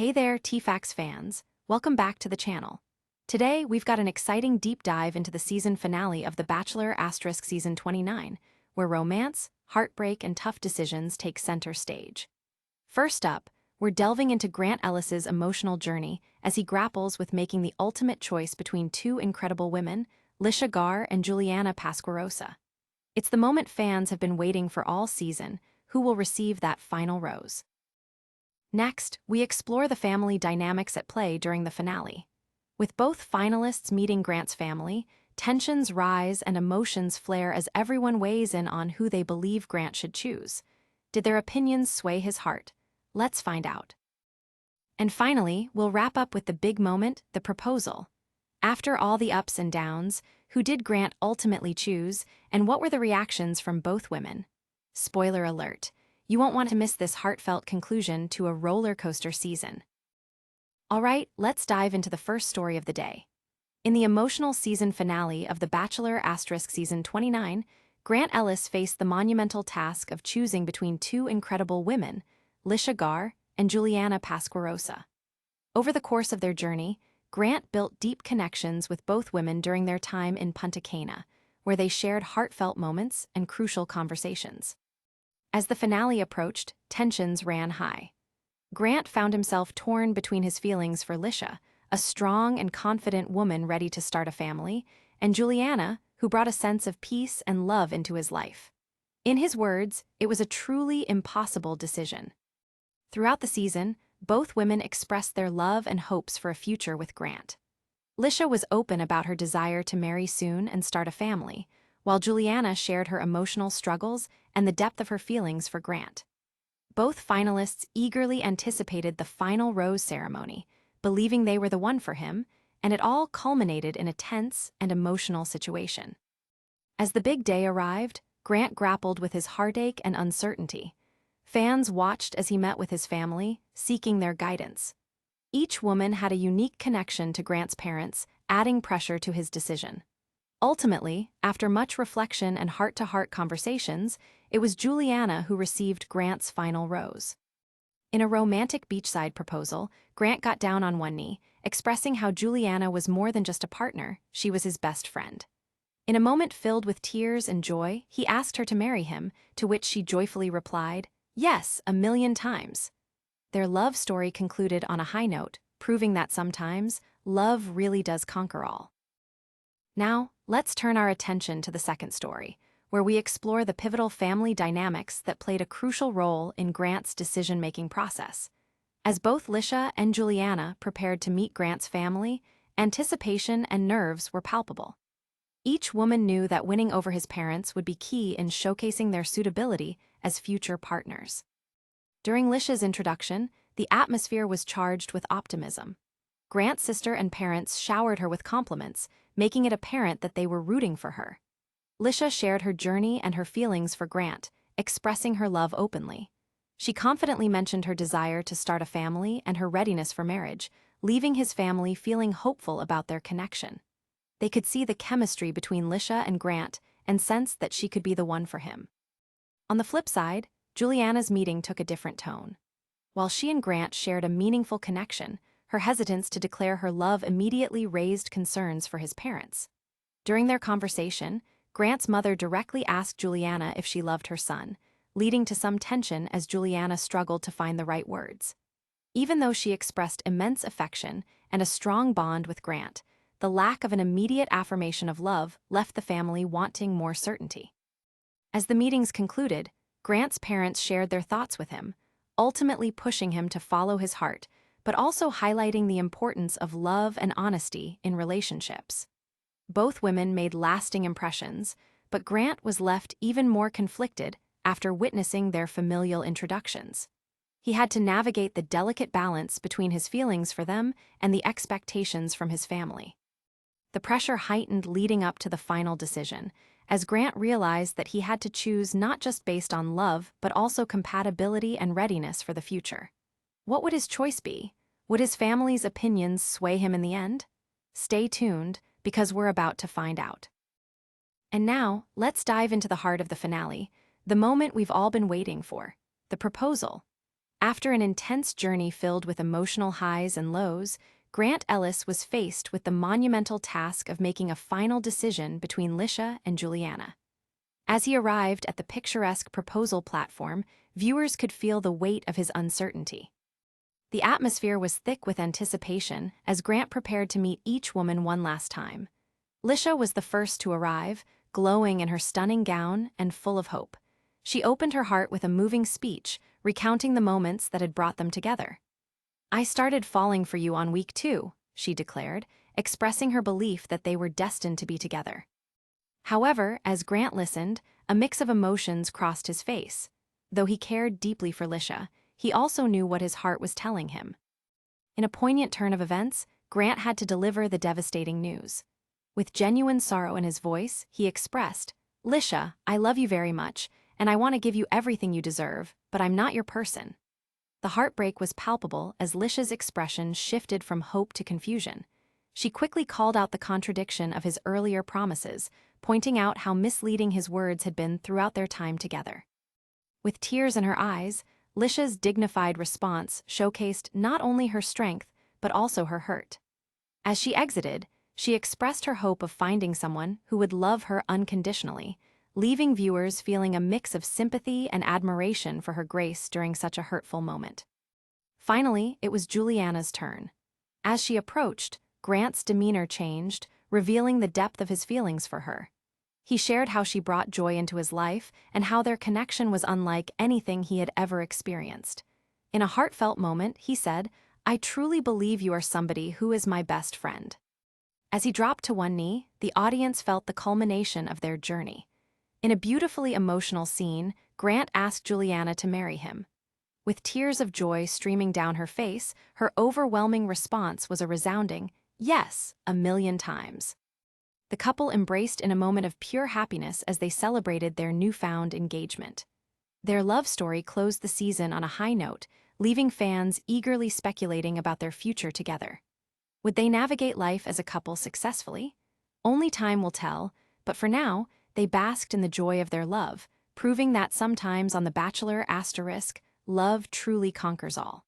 Hey there, TFAX fans. Welcome back to the channel. Today, we've got an exciting deep dive into the season finale of The Bachelor Season 29, where romance, heartbreak, and tough decisions take center stage. First up, we're delving into Grant Ellis's emotional journey as he grapples with making the ultimate choice between two incredible women, Litia Garr and Juliana Pasquarosa. It's the moment fans have been waiting for all season: who will receive that final rose? Next, we explore the family dynamics at play during the finale. With both finalists meeting Grant's family, tensions rise and emotions flare as everyone weighs in on who they believe Grant should choose. Did their opinions sway his heart? Let's find out. And finally, we'll wrap up with the big moment, the proposal. After all the ups and downs, who did Grant ultimately choose, and what were the reactions from both women? Spoiler alert. You won't want to miss this heartfelt conclusion to a roller coaster season. All right, let's dive into the first story of the day. In the emotional season finale of The Bachelor Season 29, Grant Ellis faced the monumental task of choosing between two incredible women, Litia Garr and Juliana Pasquarosa. Over the course of their journey, Grant built deep connections with both women during their time in Punta Cana, where they shared heartfelt moments and crucial conversations. As the finale approached, tensions ran high. Grant found himself torn between his feelings for Litia, a strong and confident woman ready to start a family, and Juliana, who brought a sense of peace and love into his life. In his words, it was a truly impossible decision. Throughout the season, both women expressed their love and hopes for a future with Grant. Litia was open about her desire to marry soon and start a family, while Juliana shared her emotional struggles and the depth of her feelings for Grant. Both finalists eagerly anticipated the final rose ceremony, believing they were the one for him, and it all culminated in a tense and emotional situation. As the big day arrived, Grant grappled with his heartache and uncertainty. Fans watched as he met with his family, seeking their guidance. Each woman had a unique connection to Grant's parents, adding pressure to his decision. Ultimately, after much reflection and heart-to-heart conversations, it was Juliana who received Grant's final rose. In a romantic beachside proposal, Grant got down on one knee, expressing how Juliana was more than just a partner, she was his best friend. In a moment filled with tears and joy, he asked her to marry him, to which she joyfully replied, "Yes, 1,000,000 times." Their love story concluded on a high note, proving that sometimes, love really does conquer all. Now, let's turn our attention to the second story, where we explore the pivotal family dynamics that played a crucial role in Grant's decision-making process. As both Litia and Juliana prepared to meet Grant's family, anticipation and nerves were palpable. Each woman knew that winning over his parents would be key in showcasing their suitability as future partners. During Litia's introduction, the atmosphere was charged with optimism. Grant's sister and parents showered her with compliments, making it apparent that they were rooting for her. Litia shared her journey and her feelings for Grant, expressing her love openly. She confidently mentioned her desire to start a family and her readiness for marriage, leaving his family feeling hopeful about their connection. They could see the chemistry between Litia and Grant and sensed that she could be the one for him. On the flip side, Juliana's meeting took a different tone. While she and Grant shared a meaningful connection, her hesitance to declare her love immediately raised concerns for his parents. During their conversation, Grant's mother directly asked Juliana if she loved her son, leading to some tension as Juliana struggled to find the right words. Even though she expressed immense affection and a strong bond with Grant, the lack of an immediate affirmation of love left the family wanting more certainty. As the meetings concluded, Grant's parents shared their thoughts with him, ultimately pushing him to follow his heart, but also highlighting the importance of love and honesty in relationships. Both women made lasting impressions, but Grant was left even more conflicted after witnessing their familial introductions. He had to navigate the delicate balance between his feelings for them and the expectations from his family. The pressure heightened leading up to the final decision, as Grant realized that he had to choose not just based on love but also compatibility and readiness for the future. What would his choice be? Would his family's opinions sway him in the end? Stay tuned, because we're about to find out. And now, let's dive into the heart of the finale, the moment we've all been waiting for, the proposal. After an intense journey filled with emotional highs and lows, Grant Ellis was faced with the monumental task of making a final decision between Litia and Juliana. As he arrived at the picturesque proposal platform, viewers could feel the weight of his uncertainty. The atmosphere was thick with anticipation as Grant prepared to meet each woman one last time. Litia was the first to arrive, glowing in her stunning gown and full of hope. She opened her heart with a moving speech, recounting the moments that had brought them together. "I started falling for you on week 2, she declared, expressing her belief that they were destined to be together. However, as Grant listened, a mix of emotions crossed his face. Though he cared deeply for Litia, he also knew what his heart was telling him. In a poignant turn of events, Grant had to deliver the devastating news. With genuine sorrow in his voice, he expressed, "Litia, I love you very much, and I want to give you everything you deserve, but I'm not your person." The heartbreak was palpable as Litia's expression shifted from hope to confusion. She quickly called out the contradiction of his earlier promises, pointing out how misleading his words had been throughout their time together. With tears in her eyes, Litia's dignified response showcased not only her strength, but also her hurt. As she exited, she expressed her hope of finding someone who would love her unconditionally, leaving viewers feeling a mix of sympathy and admiration for her grace during such a hurtful moment. Finally, it was Juliana's turn. As she approached, Grant's demeanor changed, revealing the depth of his feelings for her. He shared how she brought joy into his life and how their connection was unlike anything he had ever experienced. In a heartfelt moment, he said, "I truly believe you are somebody who is my best friend." As he dropped to one knee, the audience felt the culmination of their journey. In a beautifully emotional scene, Grant asked Juliana to marry him. With tears of joy streaming down her face, her overwhelming response was a resounding, "Yes, 1,000,000 times." The couple embraced in a moment of pure happiness as they celebrated their newfound engagement. Their love story closed the season on a high note, leaving fans eagerly speculating about their future together. Would they navigate life as a couple successfully? Only time will tell, but for now, they basked in the joy of their love, proving that sometimes on The Bachelor *, love truly conquers all.